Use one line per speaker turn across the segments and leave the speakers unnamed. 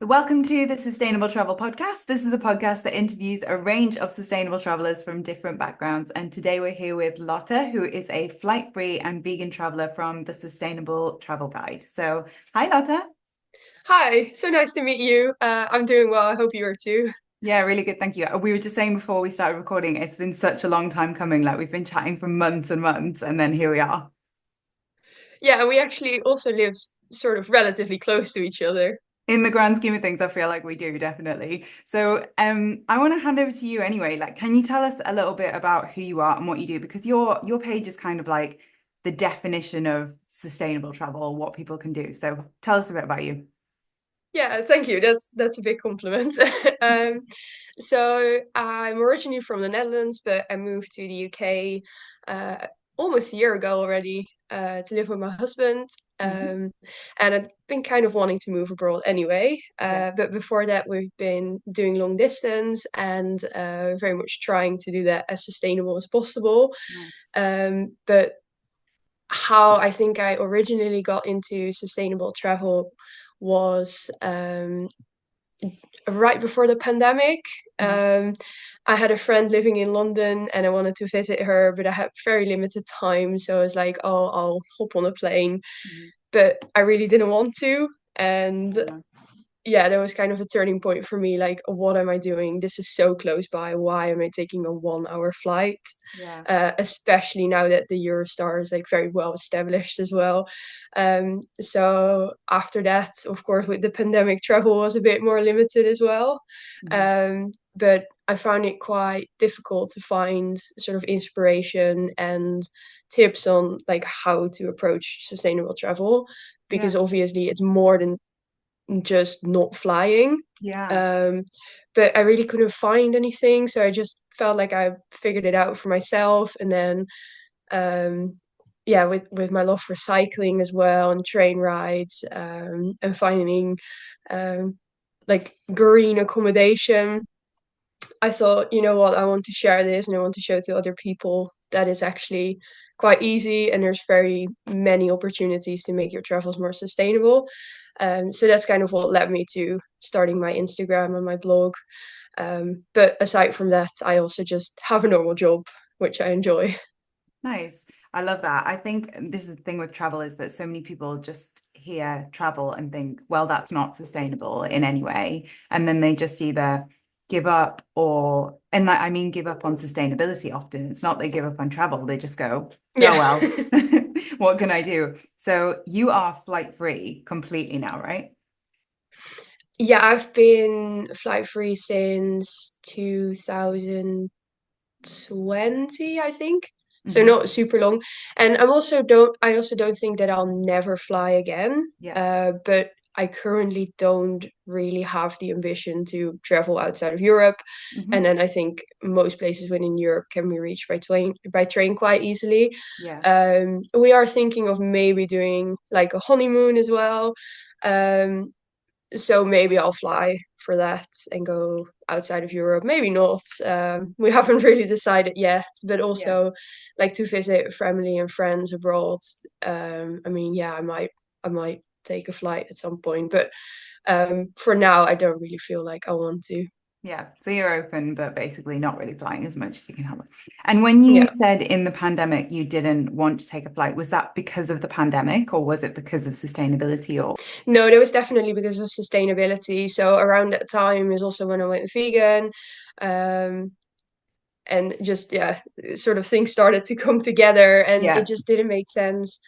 Welcome to the Sustainable Travel Podcast. This is a podcast that interviews a range of sustainable travelers from different backgrounds. And today we're here with Lotte, who is a flight-free and vegan traveler from the Sustainable Travel Guide. So, hi, Lotte.
Hi, so nice to meet you. I'm doing well. I hope you are too.
Yeah, really good. Thank you. We were just saying before we started recording, it's been such a long time coming. Like we've been chatting for months and months, and then here we are.
Yeah, and we actually also live sort of relatively close to each other.
In the grand scheme of things, I feel like we do definitely. So, I want to hand over to you anyway. Like, can you tell us a little bit about who you are and what you do? Because your page is kind of like the definition of sustainable travel, what people can do. So, tell us a bit about you.
Yeah, thank you. That's a big compliment. Um, so I'm originally from the Netherlands, but I moved to the UK almost a year ago already to live with my husband.
Mhm.
Um, and I've been kind of wanting to move abroad anyway.
Yeah,
But before that, we've been doing long distance and very much trying to do that as sustainable as possible.
nice.
But how I think I originally got into sustainable travel was right before the pandemic.
Mhm.
Um, I had a friend living in London and I wanted to visit her, but I had very limited time. So I was like, oh, I'll hop on a plane.
Mhm.
But I really didn't want to. And
Yeah,
yeah, that was kind of a turning point for me. Like, what am I doing? This is so close by. Why am I taking a 1 hour flight?
yeah,
Especially now that the Eurostar is like very well established as well. So after that, of course, with the pandemic, travel was a bit more limited as well.
Mhm.
But I found it quite difficult to find sort of inspiration and tips on like how to approach sustainable travel
Yeah,
because obviously it's more than just not flying.
yeah.
Um, but I really couldn't find anything, so I just felt like I figured it out for myself. And then, yeah, with my love for cycling as well and train rides, and finding um, like green accommodation, I thought, you know what, I want to share this and I want to show to other people that it's actually quite easy and there's very many opportunities to make your travels more sustainable. So that's kind of what led me to starting my Instagram and my blog. But aside from that, I also just have a normal job, which I enjoy.
Nice. I love that. I think this is the thing with travel is that so many people just hear travel and think, well, that's not sustainable in any way. And then they just either give up or, and like, I mean, give up on sustainability often. It's not they give up on travel. They just go, oh,
Yeah.
well, what can I do? So you are flight free completely now, right?
Yeah, I've been flight free since 2020, I think. So
Hmm.
not super long. And I also don't think that I'll never fly again.
Yeah.
But I currently don't really have the ambition to travel outside of Europe. And
Hmm.
then I think most places within Europe can be reached by train quite easily.
Yeah.
We are thinking of maybe doing like a honeymoon as well. Um, so maybe I'll fly for that and go outside of Europe. Maybe not. We haven't really decided yet, but
Yeah.
also like to visit family and friends abroad. I mean, yeah, I might take a flight at some point, but for now, I don't really feel like I want to.
Yeah, so you're open, but basically not really flying as much as you can handle. And when you
Yeah.
said in the pandemic you didn't want to take a flight, was that because of the pandemic or was it because of sustainability or?
No, there was definitely because of sustainability. So around that time is also when I went vegan. Um, and just yeah, sort of things started to come together and it
Yeah.
just didn't make sense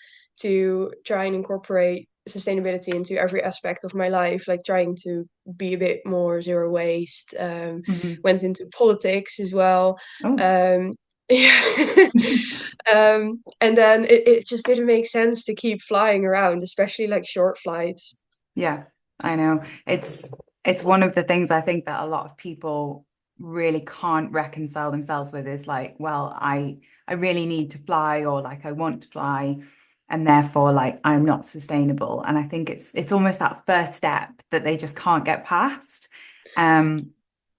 to try and incorporate sustainability into every aspect of my life, like trying to be a bit more zero waste.
Hmm.
Went into politics as well.
Oh.
um, yeah. And then it just didn't make sense to keep flying around, especially like short flights.
Yeah, I know. It's one of the things I think that a lot of people really can't reconcile themselves with is like, well, I really need to fly or like I want to fly and therefore like I'm not sustainable. And I think it's almost that first step that they just can't get past. Um,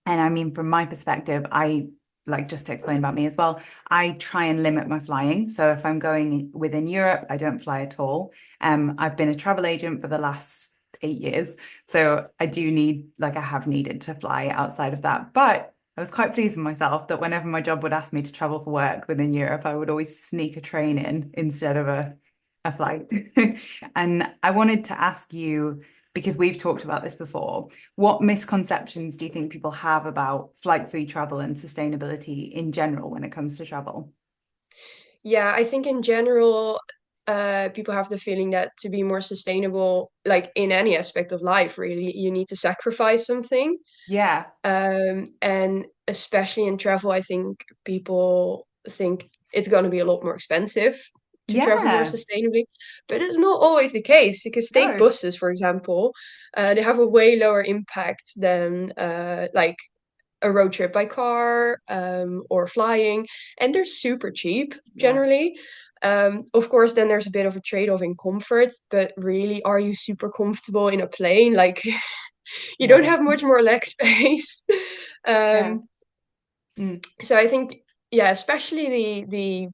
and I mean, from my perspective, I like just to explain about me as well, I try and limit my flying. So if I'm going within Europe, I don't fly at all. I've been a travel agent for the last 8 years. So I do need, like, I have needed to fly outside of that. But I was quite pleased with myself that whenever my job would ask me to travel for work within Europe, I would always sneak a train in instead of a flight. And I wanted to ask you, because we've talked about this before, what misconceptions do you think people have about flight-free travel and sustainability in general when it comes to travel?
Yeah, I think in general, people have the feeling that to be more sustainable, like in any aspect of life, really, you need to sacrifice something.
Yeah.
And especially in travel, I think people think it's going to be a lot more expensive to travel more
Yeah.
sustainably, but it's not always the case because state
No.
buses, for example, they have a way lower impact than like a road trip by car or flying, and they're super cheap
Yeah.
generally. Of course, then there's a bit of a trade-off in comfort, but really, are you super comfortable in a plane? Like, you don't
No.
have much more leg space.
Yeah.
Um,
Mm.
so I think, yeah, especially the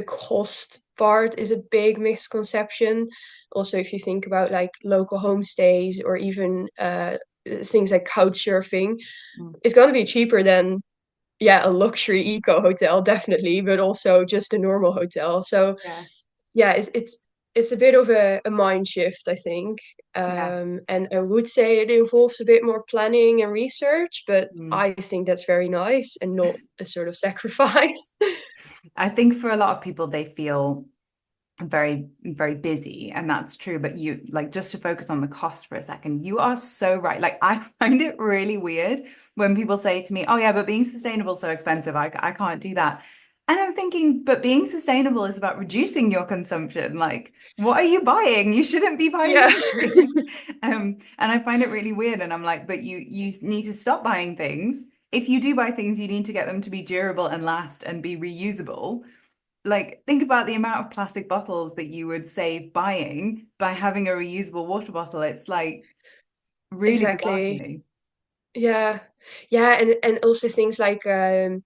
cost part is a big misconception. Also, if you think about like local homestays or even things like couch surfing,
Mm.
it's going to be cheaper than yeah a luxury eco hotel definitely, but also just a normal hotel. So
Yeah.
yeah, it's a bit of a mind shift, I think.
Yeah.
And I would say it involves a bit more planning and research, but
Mm.
I think that's very nice and not a sort of sacrifice.
I think for a lot of people, they feel very, very busy, and that's true. But you, like, just to focus on the cost for a second, you are so right. Like, I find it really weird when people say to me, "Oh yeah, but being sustainable is so expensive. I can't do that." And I'm thinking, but being sustainable is about reducing your consumption. Like, what are you buying? You shouldn't be buying
Yeah,
anything. And I find it really weird. And I'm like, but you need to stop buying things. If you do buy things, you need to get them to be durable and last and be reusable. Like, think about the amount of plastic bottles that you would save buying by having a reusable water bottle. It's like really bizarre to
exactly.
me.
Yeah. Yeah, and also things like the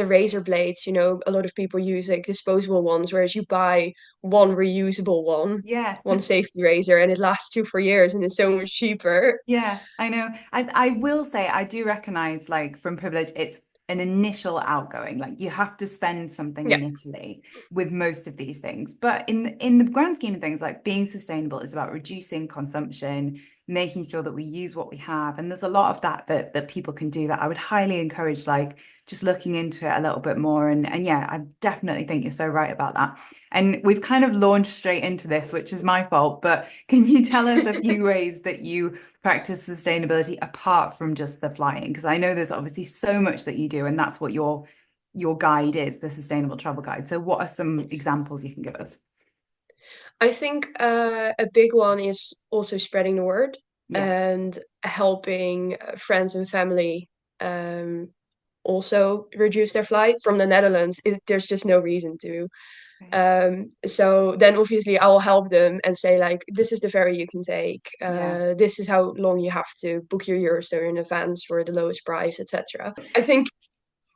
razor blades, a lot of people use like disposable ones, whereas you buy one reusable
Yeah.
one safety razor, and it lasts you for years and it's so much cheaper.
Yeah, I know. I will say I do recognize, like, from privilege, it's an initial outgoing. Like, you have to spend something
Yeah,
initially with most of these things. But in the grand scheme of things, like, being sustainable is about reducing consumption, making sure that we use what we have. And there's a lot of that people can do that I would highly encourage, like, just looking into it a little bit more. And yeah, I definitely think you're so right about that. And we've kind of launched straight into this, which is my fault. But can you tell us a few ways that you practice sustainability apart from just the flying? Because I know there's obviously so much that you do, and that's what your guide is, the sustainable travel guide. So what are some examples you can give us?
I think a big one is also spreading the word
Yeah.
and helping friends and family um, also reduce their flight from the Netherlands. There's just no reason to.
Okay.
So then obviously I will help them and say like, this is the ferry you can take.
Yeah.
This is how long you have to book your Eurostar in advance for the lowest price, etc. I think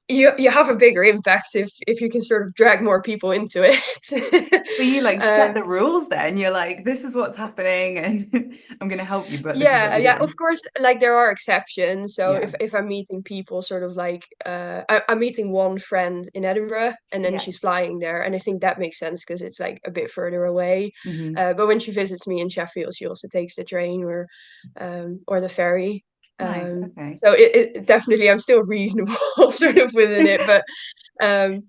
you have a bigger impact if you can sort of drag more people into it.
So you, like, set
um,
the rules then. You're like, this is what's happening, and I'm going to help you, but this is what
Yeah,
you're
yeah, of
doing.
course, like there are exceptions. So
Yeah.
if I'm meeting people sort of like I'm meeting one friend in Edinburgh and then
Yeah.
she's flying there, and I think that makes sense because it's like a bit further away.
Hmm.
But when she visits me in Sheffield, she also takes the train or the ferry.
Nice. Okay.
So it definitely I'm still reasonable sort of within it, but um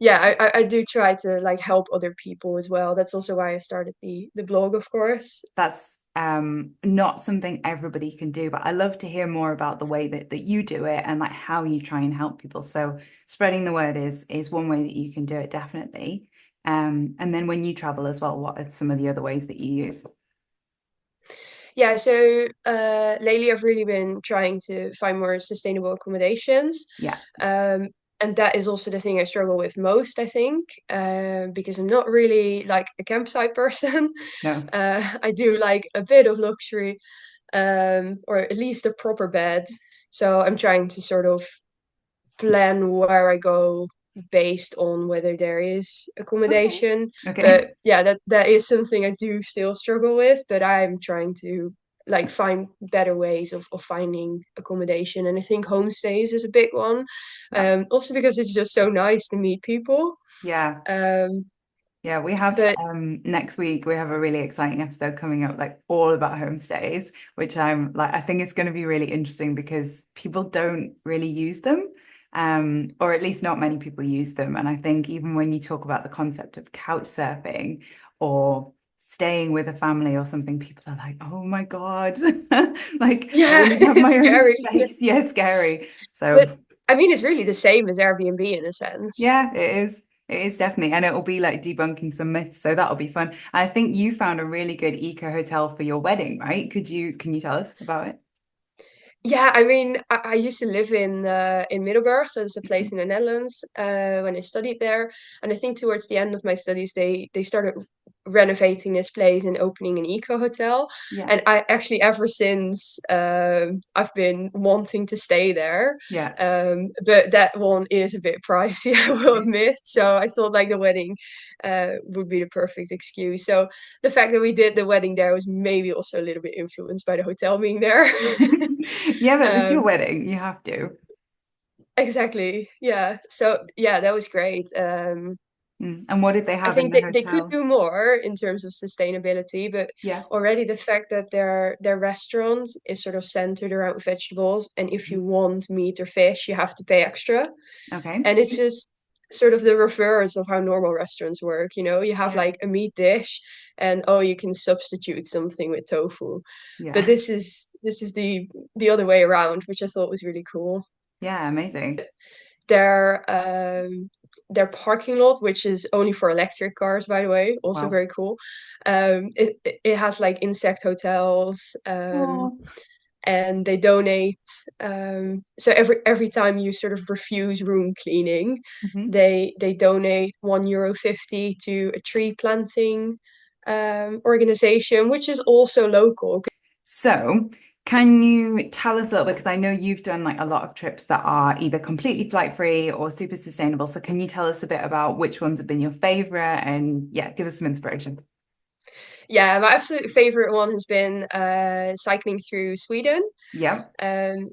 yeah, I do try to like help other people as well. That's also why I started the blog, of course.
That's not something everybody can do, but I love to hear more about the way that you do it and, like, how you try and help people. So spreading the word is one way that you can do it, definitely. And then when you travel as well, what are some of the other ways that you use?
Yeah, so lately I've really been trying to find more sustainable accommodations.
Yeah.
Um, and that is also the thing I struggle with most, I think, because I'm not really like a campsite person.
No.
I do like a bit of luxury, or at least a proper bed. So I'm trying to sort of plan where I go based on whether there is
Okay.
accommodation.
Okay.
But yeah, that is something I do still struggle with, but I'm trying to like find better ways of finding accommodation. And I think homestays is a big one.
Yeah.
Also because it's just so nice to meet people.
Yeah.
Um,
Yeah, we have
but
next week we have a really exciting episode coming up like all about homestays, which I'm like I think it's going to be really interesting because people don't really use them. Or at least not many people use them. And I think even when you talk about the concept of couch surfing or staying with a family or something, people are like, oh my God, like I
yeah,
want to have
it's
my own
scary.
space. Yeah, scary. So
But I mean, it's really the same as Airbnb in a sense.
yeah, it is. It is definitely. And it'll be like debunking some myths. So that'll be fun. I think you found a really good eco hotel for your wedding, right? Can you tell us about it?
Yeah, I mean, I used to live in Middelburg, so it's a place in the Netherlands, when I studied there. And I think towards the end of my studies, they started renovating this place and opening an eco hotel.
Yeah.
And I actually, ever since, I've been wanting to stay there.
Yeah.
But that one is a bit pricey, I will admit. So I thought like the wedding, would be the perfect excuse. So the fact that we did the wedding there was maybe also a little bit influenced by the hotel being there.
Yeah, but it's your
Um,
wedding. You have to.
exactly. Yeah. So yeah, that was great.
And what did they
I
have in
think
the
they could
hotel?
do more in terms of sustainability, but
Yeah.
already the fact that their restaurant is sort of centered around vegetables, and if you want meat or fish, you have to pay extra.
Okay.
And it's just sort of the reverse of how normal restaurants work. You have
Yeah.
like a meat dish, and oh, you can substitute something with tofu. But
Yeah.
this is the other way around, which I thought was really cool.
Yeah. Amazing.
their um their parking lot, which is only for electric cars, by the way, also
Wow.
very cool. It has like insect hotels,
Oh.
and they donate. So every time you sort of refuse room cleaning,
Mhm.
they donate €1.50 to a tree planting organization, which is also local.
So, can you tell us a little bit? Because I know you've done like a lot of trips that are either completely flight free or super sustainable. So, can you tell us a bit about which ones have been your favorite and yeah, give us some inspiration?
Yeah, my absolute favorite one has been cycling through Sweden.
Yep.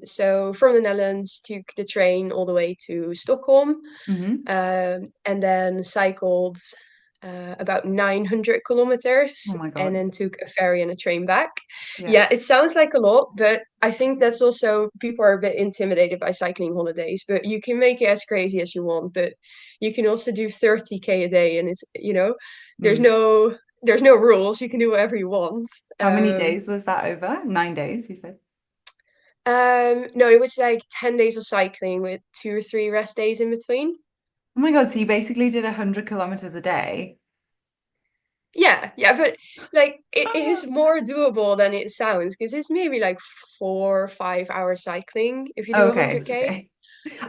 So from the Netherlands, took the train all the way to Stockholm,
Hmm.
and then cycled about 900 kilometers,
Oh my
and
God.
then took a ferry and a train back.
Yeah.
Yeah, it sounds like a lot, but I think that's also people are a bit intimidated by cycling holidays. But you can make it as crazy as you want, but you can also do 30K a day, and there's
Mm.
no rules. You can do whatever you want.
How many days was that over? 9 days, you said.
No, it was like 10 days of cycling with 2 or 3 rest days in between.
Oh my God. So you basically did 100 kilometers a day.
Yeah, yeah, but like it is more doable than it sounds because it's maybe like 4 or 5 hour cycling if you do
Okay.
100K.
Okay.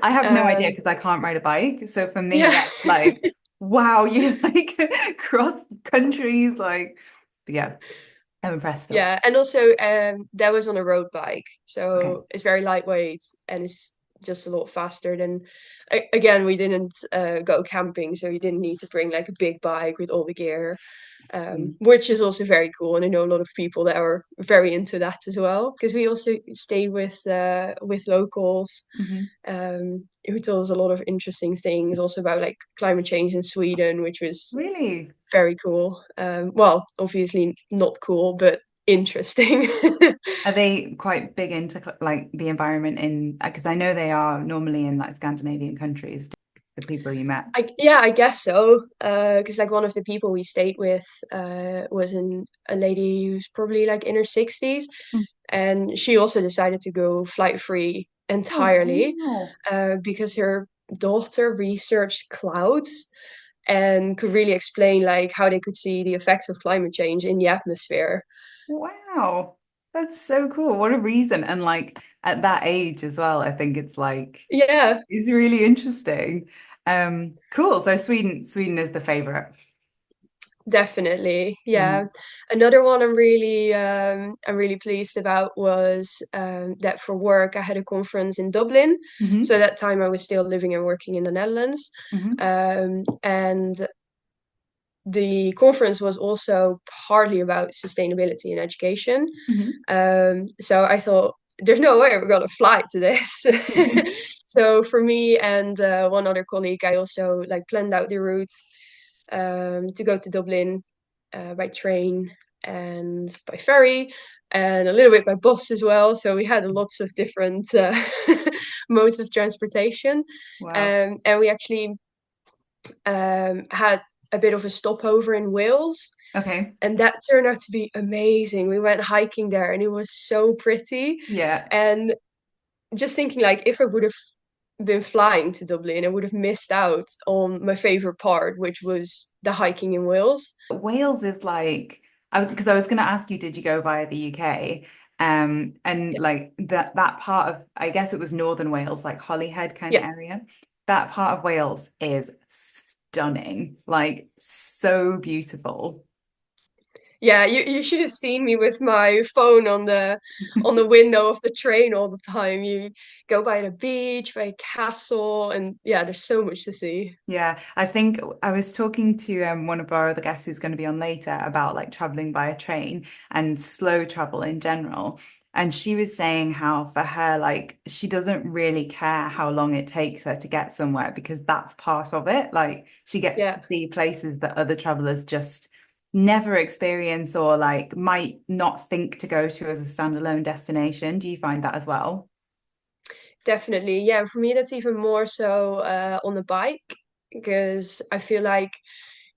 I have no idea
Um,
because I can't ride a bike. So for me,
yeah,
that's like, wow, you like cross countries. Like, yeah, I'm impressed still.
yeah, and also that was on a road bike,
Okay.
so it's very lightweight and it's just a lot faster than. Again, we didn't go camping, so you didn't need to bring like a big bike with all the gear.
Mm.
Which is also very cool. And I know a lot of people that are very into that as well. Because we also stayed with locals,
Hmm.
who told us a lot of interesting things, also about like climate change in Sweden, which was
Really?
very cool. Well, obviously not cool, but interesting.
Are they quite big into like the environment in, because I know they are normally in like Scandinavian countries, the people you met.
Yeah, I guess so. Because like one of the people we stayed with was a lady who's probably like in her 60s,
Mm.
and she also decided to go flight free
Oh,
entirely,
wow.
because her daughter researched clouds and could really explain like how they could see the effects of climate change in the atmosphere.
Wow. That's so cool. What a reason. And like at that age as well, I think it's like
Yeah,
it's really interesting. Cool. So Sweden is the favorite.
Definitely. Yeah.
Mm.
Another one I'm really pleased about was that for work I had a conference in Dublin. So
Hmm.
at that time I was still living and working in the Netherlands.
Hmm.
And the conference was also partly about sustainability in education.
Hmm.
So I thought, there's no way we're gonna fly to this. So for me and one other colleague, I also like planned out the routes to go to Dublin by train and by ferry, and a little bit by bus as well. So we had lots of different modes of transportation,
Wow.
and we actually had a bit of a stopover in Wales,
Okay.
and that turned out to be amazing. We went hiking there and it was so pretty.
Yeah.
And just thinking like if I would have been flying to Dublin, I would have missed out on my favorite part, which was the hiking in Wales.
Wales is like I was going to ask you, did you go via the UK? And
Yeah.
like that part of, I guess it was Northern Wales, like Holyhead kind of
Yeah.
area. That part of Wales is stunning, like so beautiful.
Yeah, you should have seen me with my phone on the window of the train all the time. You go by the beach, by a castle, and yeah, there's so much to see.
Yeah, I think I was talking to one of our other guests who's going to be on later about like traveling by a train and slow travel in general. And she was saying how for her, like, she doesn't really care how long it takes her to get somewhere because that's part of it. Like, she gets
Yeah,
to see places that other travelers just never experience or like might not think to go to as a standalone destination. Do you find that as well?
definitely. Yeah, for me that's even more so on the bike because I feel like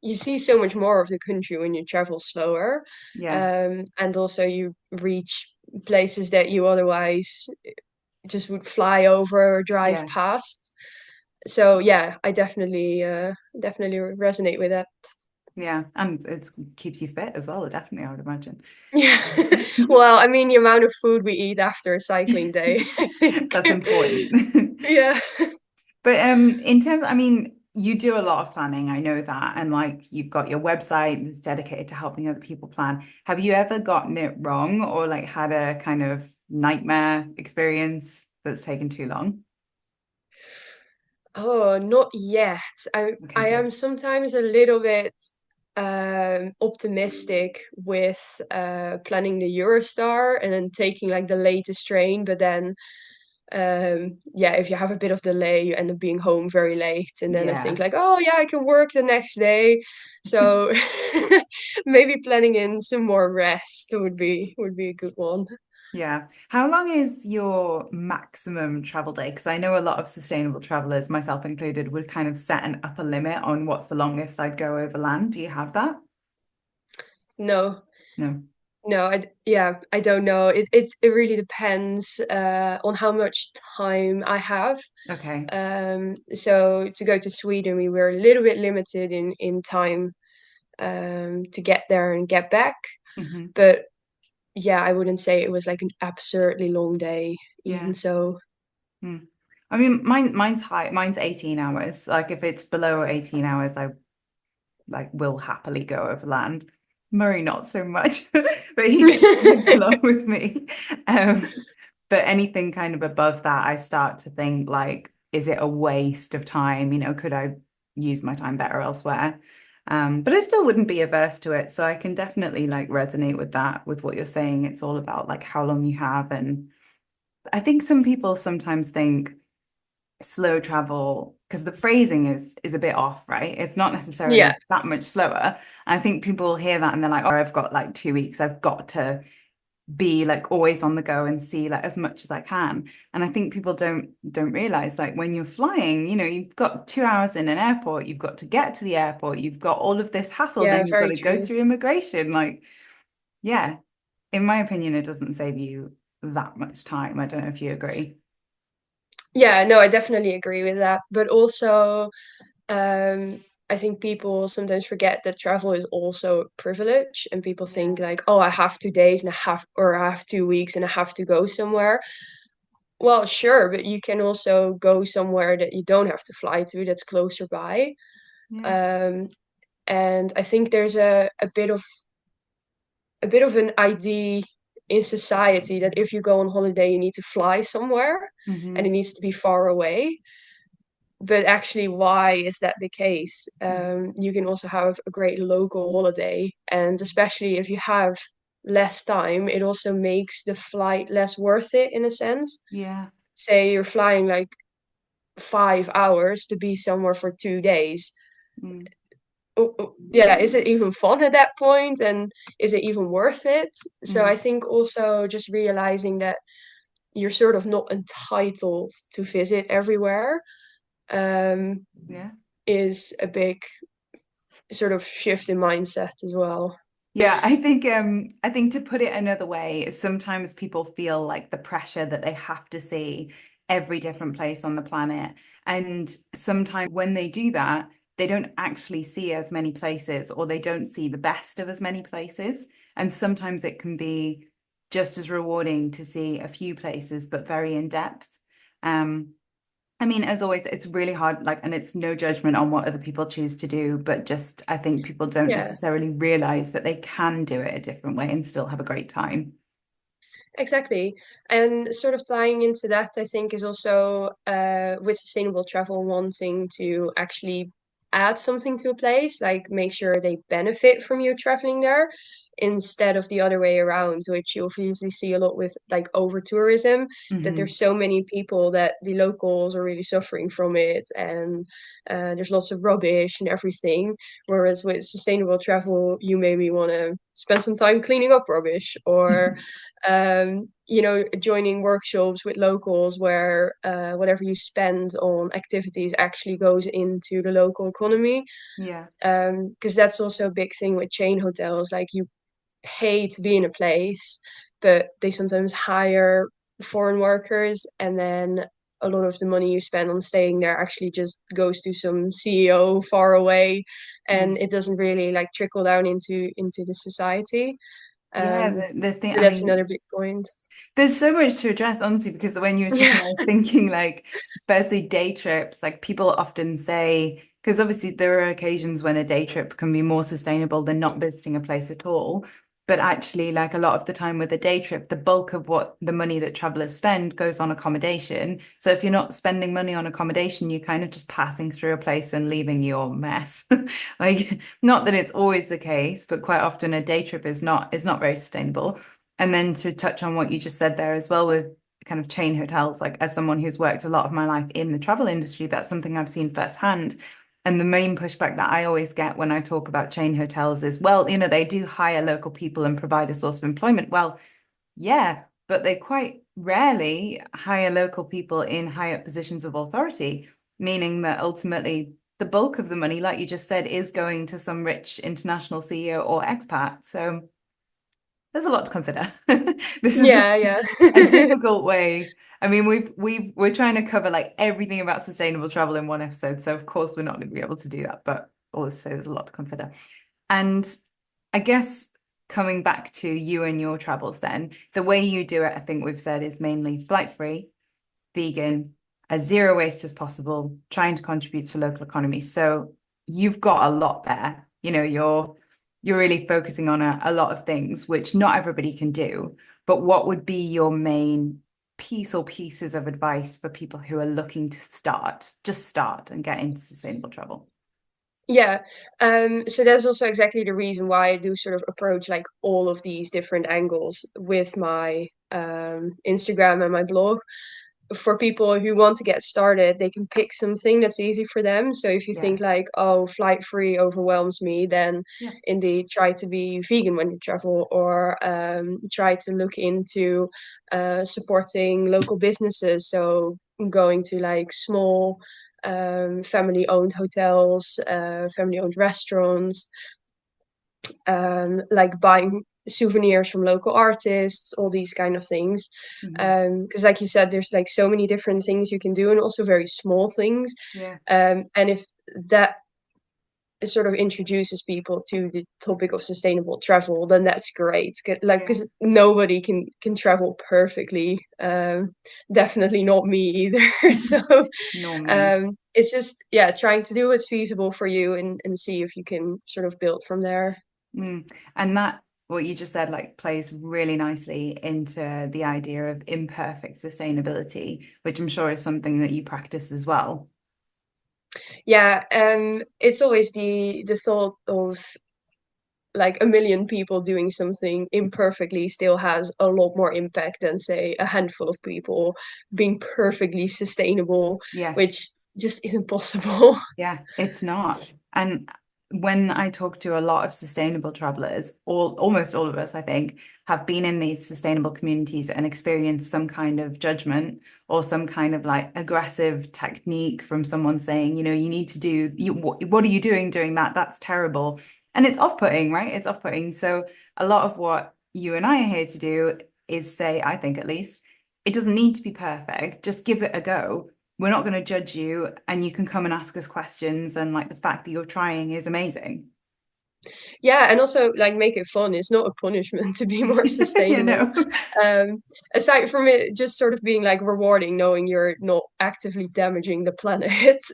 you see so much more of the country when you travel slower.
Yeah,
And also you reach places that you otherwise just would fly over or drive
yeah.
past. So yeah, I definitely resonate with that.
Yeah, and it keeps you fit as well, definitely, I would imagine.
Yeah. Well, I mean, the amount of food we eat after a cycling day, I think.
That's important.
Yeah.
But in terms, I mean, you do a lot of planning, I know that, and like you've got your website that's dedicated to helping other people plan. Have you ever gotten it wrong or like had a kind of nightmare experience that's taken too long?
Oh, not yet.
Okay,
I am
good.
sometimes a little bit optimistic with planning the Eurostar and then taking like the latest train, but then yeah, if you have a bit of delay, you end up being home very late, and then I think
Yeah.
like, oh yeah, I can work the next day. So maybe planning in some more rest would be a good one.
Yeah. How long is your maximum travel day? Because I know a lot of sustainable travelers, myself included, would kind of set an upper limit on what's the longest I'd go over land. Do you have that?
No,
No.
no, yeah, I don't know. It really depends on how much time I have.
Okay.
So to go to Sweden, we were a little bit limited in time to get there and get back.
Hmm.
But yeah, I wouldn't say it was like an absurdly long day,
Yeah.
even so.
Hmm. I mean, mine's high. Mine's 18 hours. Like if it's below 18 hours, I like will happily go over land. Murray not so much, but he gets dragged along with me. Um, but anything kind of above that, I start to think like, is it a waste of time? You know, could I use my time better elsewhere? But I still wouldn't be averse to it. So I can definitely like resonate with that, with what you're saying. It's all about like how long you have. And I think some people sometimes think slow travel because the phrasing is a bit off, right? It's not
Yeah,
necessarily that much slower. I think people hear that and they're like, oh, I've got like 2 weeks. I've got to be like always on the go and see like as much as I can. And I think people don't realize like when you're flying, you know, you've got 2 hours in an airport, you've got to get to the airport, you've got all of this hassle,
yeah,
then you've got
very
to go
true.
through immigration. Like, yeah, in my opinion, it doesn't save you that much time. I don't know if you agree.
Yeah, no, I definitely agree with that. But also, I think people sometimes forget that travel is also a privilege, and people think
Yeah.
like, oh, I have 2 days and I have 2 weeks and I have to go somewhere. Well, sure, but you can also go somewhere that you don't have to fly to, that's closer by.
Yeah.
Um, And I think there's a bit of an idea in society that if you go on holiday, you need to fly somewhere and it
Hmm.
needs to be far away. But actually, why is that the case? You can also have a great local holiday, and especially if you have less time, it also makes the flight less worth it in a sense.
Yeah.
Say you're flying like 5 hours to be somewhere for 2 days.
Mm.
Yeah, is it even fun at that point? And is it even worth it? So I
Mm.
think also just realizing that you're sort of not entitled to visit everywhere, um,
Yeah.
is a big sort of shift in mindset as well.
Yeah, I think to put it another way, sometimes people feel like the pressure that they have to see every different place on the planet. And sometimes when they do that, they don't actually see as many places or they don't see the best of as many places. And sometimes it can be just as rewarding to see a few places, but very in depth. Um, I mean, as always, it's really hard, like, and it's no judgment on what other people choose to do, but just I think people don't
Yeah,
necessarily realize that they can do it a different way and still have a great time.
exactly. And sort of tying into that, I think, is also with sustainable travel, wanting to actually add something to a place, like make sure they benefit from you traveling there instead of the other way around, which you obviously see a lot with like over tourism, that
Hmm.
there's so many people that the locals are really suffering from it, and there's lots of rubbish and everything. Whereas with sustainable travel, you maybe want to spend some time cleaning up rubbish, or joining workshops with locals where whatever you spend on activities actually goes into the local economy.
Yeah.
Because that's also a big thing with chain hotels. Like you pay to be in a place, but they sometimes hire foreign workers, and then a lot of the money you spend on staying there actually just goes to some CEO far away, and
Mm.
it doesn't really like trickle down into the society.
Yeah,
Um,
the thing,
but
I
that's
mean,
another big point.
there's so much to address, honestly, because when you were talking,
Yeah.
I was thinking like, firstly, day trips, like people often say, because obviously there are occasions when a day trip can be more sustainable than not visiting a place at all. But actually, like a lot of the time with a day trip, the bulk of what the money that travelers spend goes on accommodation. So if you're not spending money on accommodation, you're kind of just passing through a place and leaving your mess. Like, not that it's always the case, but quite often a day trip is not very sustainable. And then to touch on what you just said there as well with kind of chain hotels, like as someone who's worked a lot of my life in the travel industry, that's something I've seen firsthand. And the main pushback that I always get when I talk about chain hotels is, well, they do hire local people and provide a source of employment. Well, yeah, but they quite rarely hire local people in high up positions of authority, meaning that ultimately the bulk of the money, like you just said, is going to some rich international CEO or expat. So there's a lot to consider. This is
Yeah, yeah.
a difficult way. I mean, we're trying to cover like everything about sustainable travel in one episode, so of course we're not going to be able to do that, but all to say there's a lot to consider. And I guess coming back to you and your travels then, the way you do it, I think we've said is mainly flight free, vegan, as zero waste as possible, trying to contribute to local economy. So you've got a lot there. You're really focusing on a lot of things, which not everybody can do. But what would be your main piece or pieces of advice for people who are looking to just start and get into sustainable travel?
Yeah. So that's also exactly the reason why I do sort of approach like all of these different angles with my Instagram and my blog. For people who want to get started, they can pick something that's easy for them. So if you
Yeah.
think like, oh, flight free overwhelms me, then
Yeah.
indeed try to be vegan when you travel, or try to look into supporting local businesses. So going to like small family owned hotels, family owned restaurants, like buying souvenirs from local artists, all these kind of things.
Mhm.
Because, like you said, there's like so many different things you can do, and also very small things.
Yeah.
And if that sort of introduces people to the topic of sustainable travel, then that's great. Like,
Yeah.
because nobody can travel perfectly. Definitely not me either. So
Nor me.
it's just, yeah, trying to do what's feasible for you and see if you can sort of build from there.
And that, what you just said, like plays really nicely into the idea of imperfect sustainability, which I'm sure is something that you practice as well.
Yeah, it's always the thought of like a million people doing something imperfectly still has a lot more impact than, say, a handful of people being perfectly sustainable,
Yeah.
which just isn't possible.
Yeah, it's not. And when I talk to a lot of sustainable travelers, almost all of us, I think, have been in these sustainable communities and experienced some kind of judgment or some kind of like aggressive technique from someone saying, you need to do what are you doing that? That's terrible. And it's off-putting, right? It's off-putting. So a lot of what you and I are here to do is say, I think at least, it doesn't need to be perfect. Just give it a go. We're not going to judge you, and you can come and ask us questions, and like the fact that you're trying is amazing.
Yeah, and also like make it fun. It's not a punishment to be more
You
sustainable.
know.
Um, Aside from it just sort of being like rewarding, knowing you're not actively damaging the planet,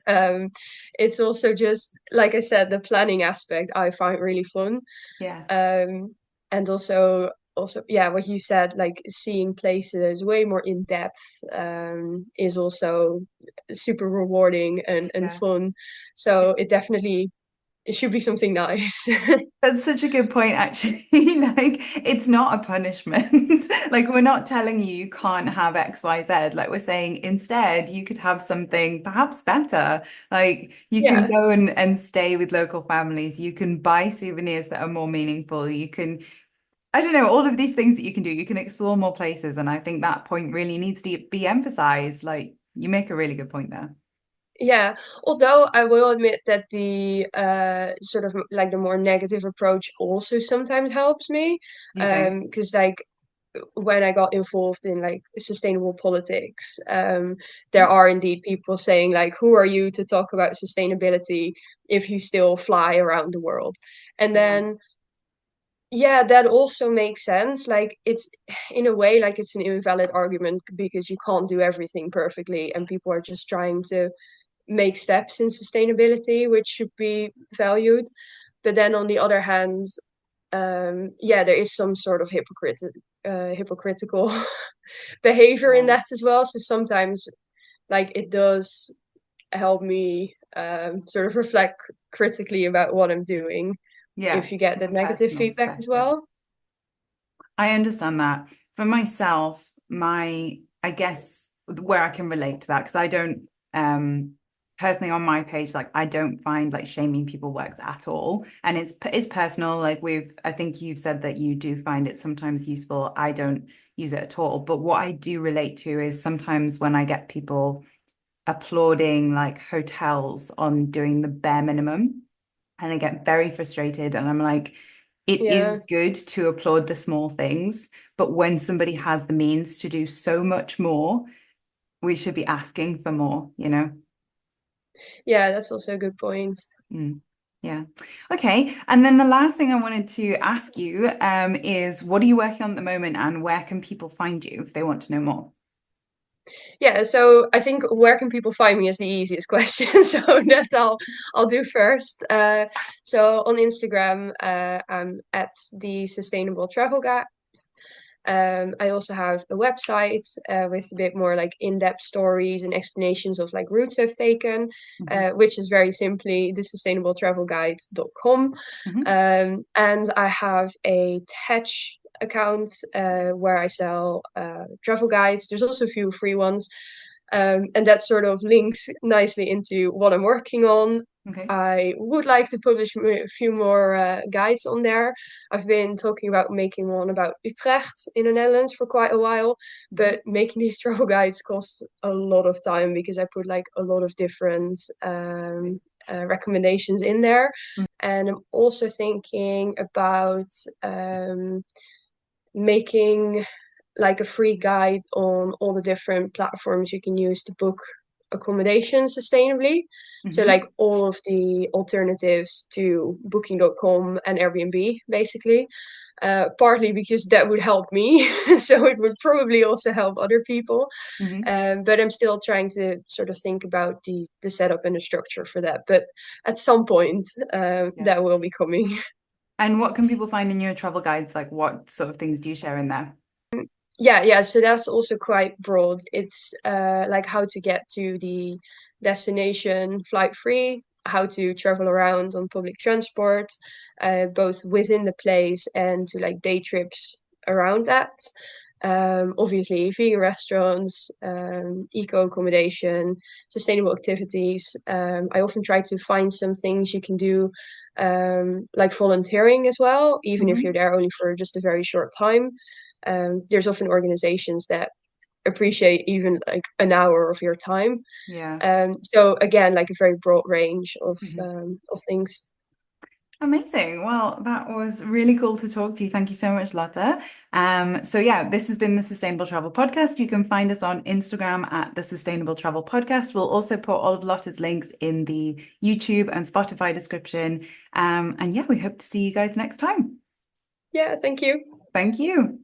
it's also just like I said, the planning aspect I find really fun.
Yeah.
Um, and also yeah, what you said, like seeing places way more in depth, is also super rewarding and
Yeah.
fun. So it should be something nice.
That's such a good point, actually. Like, it's not a punishment. Like, we're not telling you you can't have X, Y, Z. Like, we're saying instead, you could have something perhaps better. Like, you can
Yeah.
go and stay with local families. You can buy souvenirs that are more meaningful. You can, I don't know, all of these things that you can do. You can explore more places. And I think that point really needs to be emphasized. Like, you make a really good point there.
Yeah, although I will admit that the sort of like the more negative approach also sometimes helps me.
You think?
Because like when I got involved in like sustainable politics, there are indeed people saying like, "Who are you to talk about sustainability if you still fly around the world?" And
Yeah.
then yeah, that also makes sense. Like it's in a way like it's an invalid argument because you can't do everything perfectly, and people are just trying to make steps in sustainability, which should be valued. But then on the other hand, yeah, there is some sort of hypocritical behavior in
Yeah.
that as well. So sometimes, like, it does help me sort of reflect critically about what I'm doing
Yeah.
if you get
From
that
a
negative
personal
feedback as
perspective.
well.
I understand that. For myself, I guess where I can relate to that, because I don't, personally on my page, like I don't find like shaming people works at all. And it's personal. Like I think you've said that you do find it sometimes useful. I don't use it at all. But what I do relate to is sometimes when I get people applauding like hotels on doing the bare minimum. And I get very frustrated. And I'm like, it
Yeah.
is good to applaud the small things, but when somebody has the means to do so much more, we should be asking for more.
Yeah, that's also a good point.
Mm. Yeah. Okay. And then the last thing I wanted to ask you is what are you working on at the moment and where can people find you if they want to know more?
Yeah, so I think where can people find me is the easiest question. So that I'll do first. So on Instagram, I'm at the Sustainable Travel Guide. I also have a website with a bit more like in-depth stories and explanations of like routes I've taken,
Mhm.
which is very simply thesustainabletravelguide.com.
Mhm.
And I have a Tetch account where I sell travel guides. There's also a few free ones. And that sort of links nicely into what I'm working on.
Okay.
I would like to publish a few more guides on there. I've been talking about making one about Utrecht in the Netherlands for quite a while,
Mhm.
but making these travel guides cost a lot of time because I put like a lot of different recommendations in there. And I'm also thinking about making like a free guide on all the different platforms you can use to book accommodations sustainably. So
Hmm.
like all of the alternatives to booking.com and Airbnb, basically. Partly because that would help me, so it would probably also help other people.
Hmm.
But I'm still trying to sort of think about the setup and the structure for that. But at some point,
Yeah.
that will be coming.
And what can people find in your travel guides? Like what sort of things do you share in there?
Yeah. So that's also quite broad. It's like how to get to the destination flight free, how to travel around on public transport, both within the place and to like day trips around that. Obviously, vegan restaurants, eco accommodation, sustainable activities. I often try to find some things you can do, like volunteering as well, even if you're
Hmm.
there only for just a very short time. There's often organizations that appreciate even like an hour of your time.
Yeah.
So again, like a very broad range
Hmm.
of things.
Amazing. Well, that was really cool to talk to you. Thank you so much, Lotte. So yeah, this has been the Sustainable Travel Podcast. You can find us on Instagram at the Sustainable Travel Podcast. We'll also put all of Lotte's links in the YouTube and Spotify description. And yeah, we hope to see you guys next time.
Yeah, thank you.
Thank you.